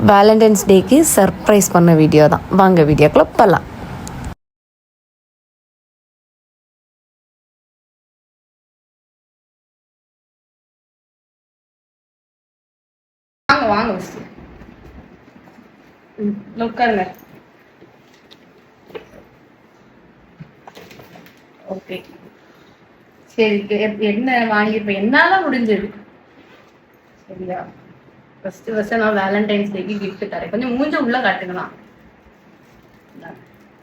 Valentine's டேக்கு surprise பண்ண video தான். வாங்க வீடியோக்குள்ள போகலாம். வாங்க உட்காருங்க. ஓகே சரி, என்ன வாங்கிருப்பேன் என்னால முடிஞ்சது. சரியா, ஃபர்ஸ்ட் நான் வேலண்டைன்ஸ் டேக்கு கிஃப்ட் தரேன். கொஞ்சம் மூஞ்ச உள்ள காட்டுங்களாம்.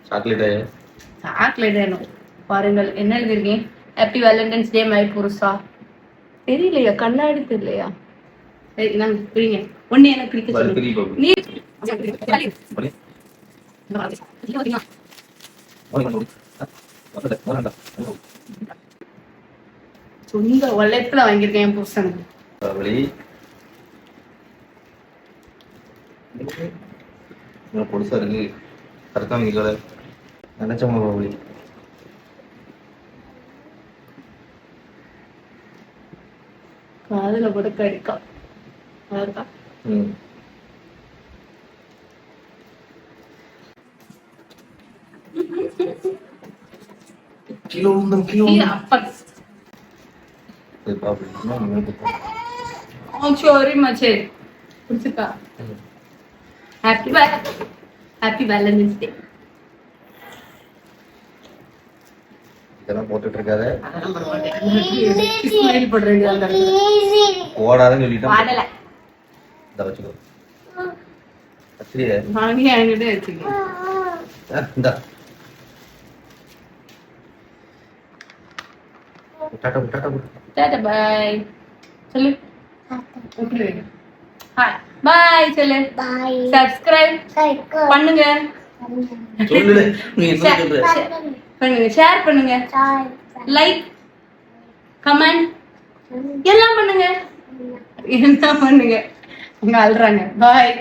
சாக்லேட் வேணும். பாருங்கள் என்ன எழுதிருக்கேன். ஹாப்பி வேலண்டைன்ஸ் டே மை புருஷா. தெரியலையா, கண்ணாடி தெரியலையா? சரி நான் பிரிங்க. ஒண்ணு எனக்கு பிரிக்க சொல்லுங்க. நீ சொந்த உழைப்புல வாங்கியிருக்கேன் என் புருஷனுக்கு. பொடுசா இருக்கு, கரெக்டா வாங்கிக்கல நினைச்சவங்க பாவலி. காதுல கூட கடிக்கா. ஹாப்பி வேலண்டைன்ஸ் டே. இதெல்லாம் போட்டுட்டு இருக்காரு. ஓடாதன்னு சொல்லிட்டேன். வச்சுக்கோ. பாய் சொல்லு. பாய் சொல்லு. சப்ஸ்கிரைப் பண்ணுங்க, ஷேர் பண்ணுங்க, லைக் கமெண்ட் எல்லாம் பண்ணுங்க. என்ன பண்ணுங்க. அங்க அல்றாங்க. பாய்.